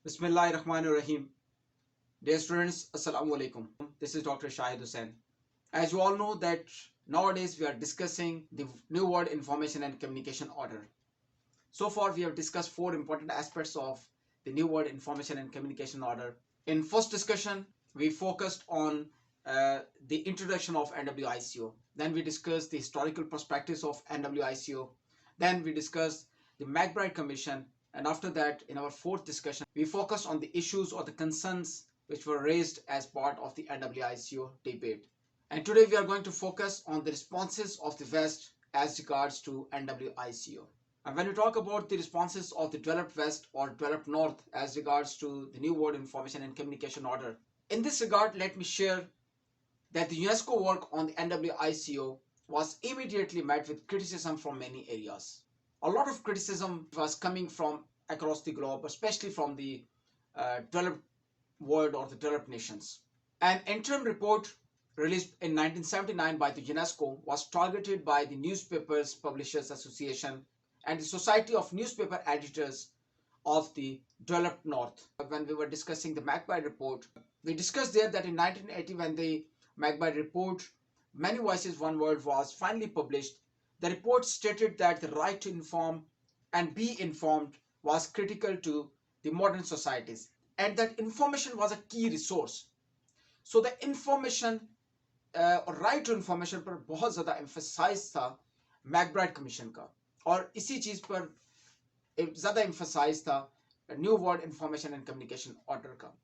Bismillahirrahmanirrahim. Dear students, Assalamu alaikum. This is Dr. Shahid Hussain. As you all know that nowadays we are discussing the New World Information and Communication Order. So far we have discussed four important aspects of the New World Information and Communication Order. In first discussion, we focused on the introduction of NWICO. Then we discussed the historical perspectives of NWICO. Then we discussed the McBride Commission. And after that, in our fourth discussion, we focused on the issues or the concerns which were raised as part of the NWICO debate. And today we are going to focus on the responses of the West as regards to NWICO. And when we talk about the responses of the developed West or developed North as regards to the New World Information and Communication Order, in this regard, let me share that the UNESCO work on the NWICO was immediately met with criticism from many areas. A lot of criticism was coming from across the globe, especially from the developed world or the developed nations. An interim report released in 1979 by the UNESCO was targeted by the Newspapers Publishers Association and the Society of Newspaper Editors of the Developed North. When we were discussing the McBride report, we discussed there that in 1980, when the McBride report, Many Voices, One World, was finally published, the report stated that the right to inform and be informed was critical to the modern societies and that information was a key resource. So the information right to information पर बहुत ज़्यादा emphasize था McBride commission का और इसी चीज़ पर ज़्यादा emphasize था new world information and communication order का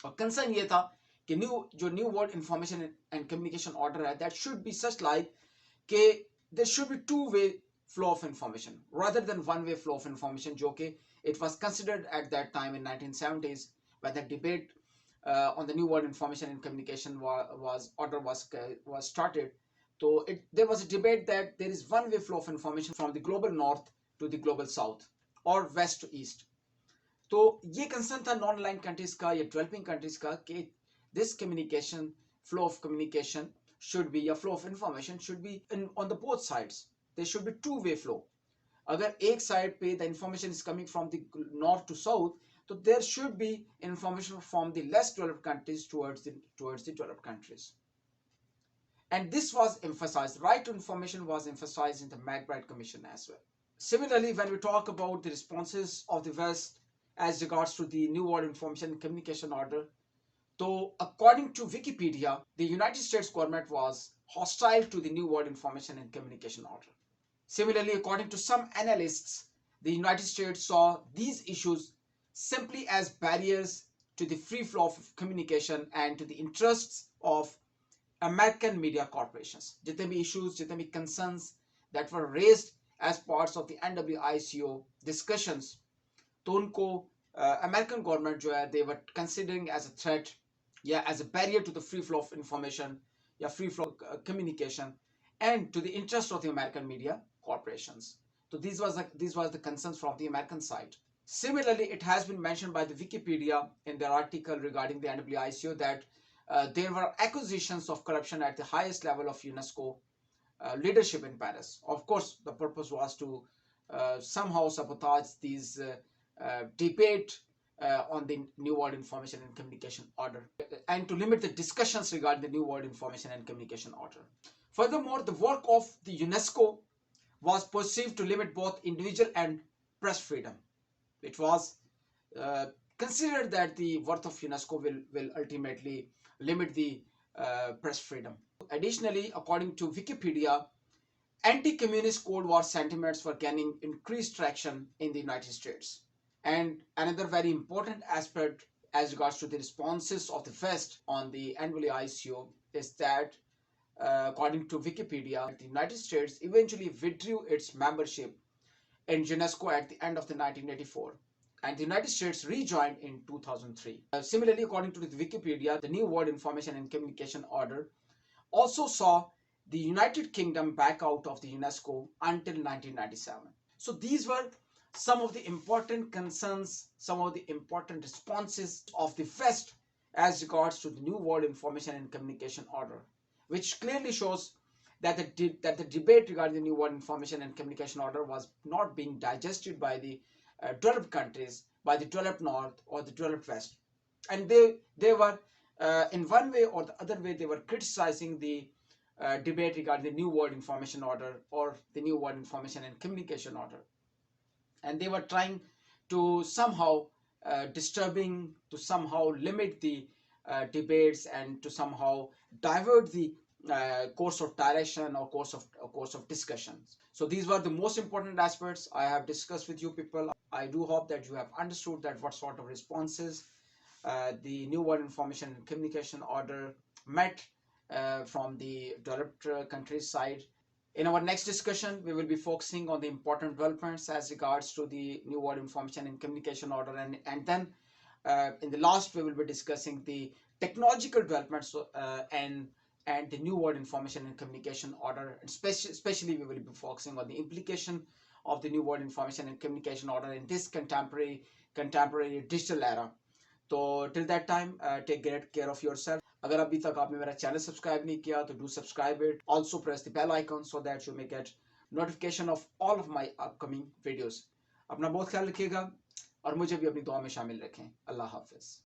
और कंसर्न ये था कि new world information and communication order है that should be such like कि there should be two-way flow of information rather than one-way flow of information, जो कि it was considered at that time in 1970s when the debate on the New World Information and Communication was started. So there was a debate that there is one-way flow of information from the global north to the global south or west to east. तो ये concern था non-aligned countries का या developing countries का कि this communication, flow of communication should be, a flow of information should be on the both sides. There should be two-way flow. अगर एक side पे the information is coming from the north to south, so there should be information from the less developed countries towards the developed countries. And this was emphasized. Right to information was emphasized in the McBride Commission as well. Similarly, when we talk about the responses of the West as regards to the New World Information and Communication Order, so, according to Wikipedia, the United States government was hostile to the New World Information and Communication Order. Similarly, according to some analysts, the United States saw these issues simply as barriers to the free flow of communication and to the interests of American media corporations. जितने भी issues, जितने भी concerns that were raised as parts of the NWICO discussions, तो उनको American government जो है, they were considering as a threat, yeah, as a barrier to the free flow of information, yeah, free flow of communication, and to the interest of the American media corporations. So these was the concerns from the American side. Similarly, it has been mentioned by the Wikipedia in their article regarding the NWICO that there were accusations of corruption at the highest level of UNESCO leadership in Paris. Of course, the purpose was to somehow sabotage these debate on the New World Information and Communication Order and to limit the discussions regarding the New World Information and Communication Order. Furthermore, the work of the UNESCO was perceived to limit both individual and press freedom. It was considered that the work of UNESCO will ultimately limit the press freedom. Additionally, according to Wikipedia, anti-communist Cold War sentiments were gaining increased traction in the United States. And another very important aspect as regards to the responses of the West on the NWICO is that according to Wikipedia, the United States eventually withdrew its membership in UNESCO at the end of the 1984 and the United States rejoined in 2003. Similarly, according to the Wikipedia, the New World Information and Communication Order also saw the United Kingdom back out of the UNESCO until 1997. So these were some of the important concerns, some of the important responses of the West as regards to the New World Information and Communication Order, which clearly shows that the debate regarding the New World Information and Communication Order was not being digested by the developed countries, by the developed North or the developed West. And they were in one way or the other way, they were criticizing the debate regarding the New World Information Order or the New World Information and Communication Order. And they were trying to somehow to somehow limit the debates and to somehow divert the course of direction or course of discussions. So these were the most important aspects I have discussed with you people. I do hope that you have understood that what sort of responses the New World Information and Communication Order met from the developed countries side. In our next discussion, we will be focusing on the important developments as regards to the New World Information and Communication Order, and then in the last we will be discussing the technological developments and the New World Information and Communication Order. Especially we will be focusing on the implication of the New World Information and Communication Order in this contemporary digital era. तो till that time take great care of yourself. अगर अभी तक आपने मेरा channel subscribe नहीं किया तो do subscribe it. Also press the bell icon so that you may get notification of all of my upcoming videos. अपना बहुत ख्याल रखिएगा और मुझे भी अपनी दुआ में शामिल रखें. अल्लाह हाफिज.